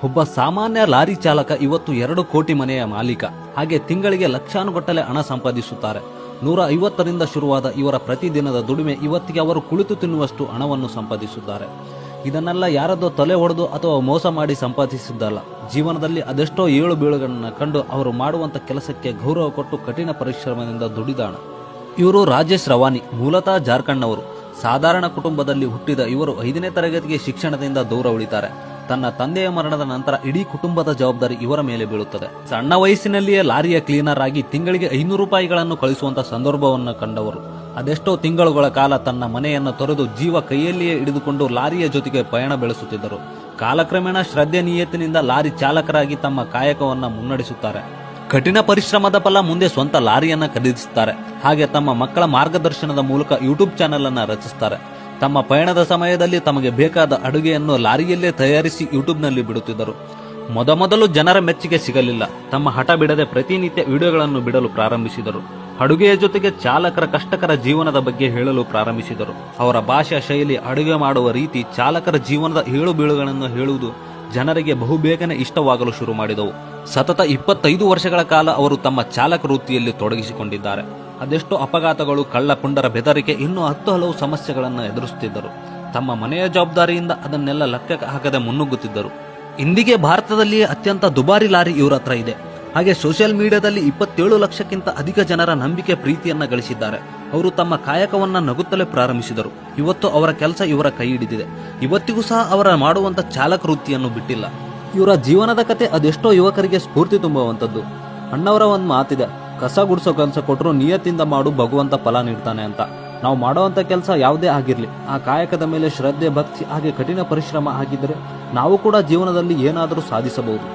ಒಬ್ಬ ಸಾಮಾನ್ಯ ಲಾರಿ ಚಾಲಕ ಇವತ್ತು 2 ಕೋಟಿ ಮನೆಯ ಮಾಲೀಕ. ಹಾಗೆ ತಿಂಗಳಿಗೆ ಲಕ್ಷಾನುಗಟ್ಟಲೆ ಹಣ ಸಂಪಾದಿಸುತ್ತಾರೆ. 150ರಿಂದ ಶುರುವಾದ ಇವರ ಪ್ರತಿದಿನದ ದುಡಿಮೆ ಇವತ್ತಿಗೆ ಅವರು ಕುಳಿತು ತಿನ್ನುವಷ್ಟು ಹಣವನ್ನು ಸಂಪಾದಿಸುತ್ತಾರೆ. ಇದನ್ನೆಲ್ಲ ಯಾರದೋ ತಲೆ ಹೊಡೆದು ಅಥವಾ ಮೋಸ ಮಾಡಿ ಸಂಪಾದಿಸಿದ್ದಲ್ಲ. ಜೀವನದಲ್ಲಿ ಅದೆಷ್ಟೋ ಏಳು ಬೀಳುಗಳನ್ನು ಕಂಡು ಅವರು ಮಾಡುವಂತ ಕೆಲಸಕ್ಕೆ ಗೌರವ ಕೊಟ್ಟು ಕಠಿಣ ಪರಿಶ್ರಮದಿಂದ ದುಡಿದ ಹಣ. ಇವರು ರಾಜೇಶ್ ರವಾನಿ, ಮೂಲತಃ ಜಾರ್ಖಂಡ್ನವರು. ಸಾಧಾರಣ ಕುಟುಂಬದಲ್ಲಿ ಹುಟ್ಟಿದ ಇವರು 5ನೇ ತರಗತಿಗೆ ಶಿಕ್ಷಣದಿಂದ ದೂರ ಉಳಿತಾರೆ. ತನ್ನ ತಂದೆಯ ಮರಣದ ನಂತರ ಇಡೀ ಕುಟುಂಬದ ಜವಾಬ್ದಾರಿ ಇವರ ಮೇಲೆ ಬೀಳುತ್ತದೆ. ಸಣ್ಣ ವಯಸ್ಸಿನಲ್ಲಿಯೇ ಲಾರಿಯ ಕ್ಲೀನರ್ ಆಗಿ ತಿಂಗಳಿಗೆ 500 ರೂಪಾಯಿಗಳನ್ನು ಕಳಿಸುವಂತ ಸಂದರ್ಭವನ್ನು ಕಂಡವರು. ಅದೆಷ್ಟೋ ತಿಂಗಳುಗಳ ಕಾಲ ತನ್ನ ಮನೆಯನ್ನು ತೊರೆದು ಜೀವ ಕೈಯಲ್ಲಿಯೇ ಹಿಡಿದುಕೊಂಡು ಲಾರಿಯ ಜೊತೆಗೆ ಪಯಣ ಬೆಳೆಸುತ್ತಿದ್ದರು. ಕಾಲಕ್ರಮೇಣ ಶ್ರದ್ಧೆ ನಿಯತ್ತಿನಿಂದ ಲಾರಿ ಚಾಲಕರಾಗಿ ತಮ್ಮ ಕಾಯಕವನ್ನ ಮುನ್ನಡೆಸುತ್ತಾರೆ. ಕಠಿಣ ಪರಿಶ್ರಮದ ಫಲ ಮುಂದೆ ಸ್ವಂತ ಲಾರಿಯನ್ನ ಖರೀದಿಸುತ್ತಾರೆ. ಹಾಗೆ ತಮ್ಮ ಮಕ್ಕಳ ಮಾರ್ಗದರ್ಶನದ ಮೂಲಕ ಯೂಟ್ಯೂಬ್ ಚಾನೆಲ್ ಅನ್ನ ರಚಿಸುತ್ತಾರೆ. ತಮ್ಮ ಪಯಣದ ಸಮಯದಲ್ಲಿ ತಮಗೆ ಬೇಕಾದ ಅಡುಗೆಯನ್ನು ಲಾರಿಯಲ್ಲೇ ತಯಾರಿಸಿ ಯೂಟ್ಯೂಬ್ನಲ್ಲಿ ಬಿಡುತ್ತಿದ್ದರು. ಮೊದಮೊದಲು ಜನರ ಮೆಚ್ಚುಗೆ ಸಿಗಲಿಲ್ಲ. ತಮ್ಮ ಹಠ ಬಿಡದೆ ಪ್ರತಿನಿತ್ಯ ವಿಡಿಯೋಗಳನ್ನು ಬಿಡಲು ಪ್ರಾರಂಭಿಸಿದರು. ಅಡುಗೆಯ ಜೊತೆಗೆ ಚಾಲಕರ ಕಷ್ಟಕರ ಜೀವನದ ಬಗ್ಗೆ ಹೇಳಲು ಪ್ರಾರಂಭಿಸಿದರು. ಅವರ ಭಾಷಾ ಶೈಲಿ, ಅಡುಗೆ ಮಾಡುವ ರೀತಿ, ಚಾಲಕರ ಜೀವನದ ಏಳು ಬೀಳುಗಳನ್ನು ಹೇಳುವುದು ಜನರಿಗೆ ಬಹುಬೇಗನೆ ಇಷ್ಟವಾಗಲು ಶುರು ಮಾಡಿದವು. ಸತತ 25 ವರ್ಷಗಳ ಕಾಲ ಅವರು ತಮ್ಮ ಚಾಲಕ ವೃತ್ತಿಯಲ್ಲಿ ತೊಡಗಿಸಿಕೊಂಡಿದ್ದಾರೆ. ಅದೆಷ್ಟೋ ಅಪಘಾತಗಳು, ಕಳ್ಳ ಪುಂಡರ ಬೆದರಿಕೆ, ಇನ್ನೂ 10 ಹಲವು ಸಮಸ್ಯೆಗಳನ್ನು ಎದುರಿಸುತ್ತಿದ್ದರು. ತಮ್ಮ ಮನೆಯ ಜವಾಬ್ದಾರಿಯಿಂದ ಅದನ್ನೆಲ್ಲ ಲೆಕ್ಕ ಹಾಕದೆ ಮುನ್ನುಗ್ಗುತ್ತಿದ್ದರು. ಇಂದಿಗೆ ಭಾರತದಲ್ಲಿಯೇ ಅತ್ಯಂತ ದುಬಾರಿ ಲಾರಿ ಇವರ ಹತ್ರ ಇದೆ. ಹಾಗೆ ಸೋಷಿಯಲ್ ಮೀಡಿಯಾದಲ್ಲಿ 27 ಲಕ್ಷಕ್ಕಿಂತ ಅಧಿಕ ಜನರ ನಂಬಿಕೆ ಪ್ರೀತಿಯನ್ನ ಗಳಿಸಿದ್ದಾರೆ. ಅವರು ತಮ್ಮ ಕಾಯಕವನ್ನ ನಗುತ್ತಲೇ ಪ್ರಾರಂಭಿಸಿದರು. ಇವತ್ತು ಅವರ ಕೆಲಸ ಇವರ ಕೈ ಹಿಡಿದಿದೆ. ಇವತ್ತಿಗೂ ಸಹ ಅವರ ಮಾಡುವಂತ ಚಾಲಕ ವೃತ್ತಿಯನ್ನು ಬಿಟ್ಟಿಲ್ಲ. ಇವರ ಜೀವನದ ಕತೆ ಅದೆಷ್ಟೋ ಯುವಕರಿಗೆ ಸ್ಫೂರ್ತಿ ತುಂಬುವಂತದ್ದು. ಅಣ್ಣವರ ಒಂದು ಮಾತಿದೆ, ಕಸ ಗುಡಿಸೋ ಕೆಲಸ ಕೊಟ್ಟರು ನಿಯತ್ತಿಂದ ಮಾಡು, ಭಗವಂತ ಫಲ ನೀಡ್ತಾನೆ ಅಂತ. ನಾವು ಮಾಡುವಂತ ಕೆಲಸ ಯಾವುದೇ ಆಗಿರ್ಲಿ, ಆ ಕಾಯಕದ ಮೇಲೆ ಶ್ರದ್ಧೆ, ಭಕ್ತಿ ಹಾಗೆ ಕಠಿಣ ಪರಿಶ್ರಮ ಆಗಿದ್ರೆ ನಾವು ಕೂಡ ಜೀವನದಲ್ಲಿ ಏನಾದರೂ ಸಾಧಿಸಬಹುದು.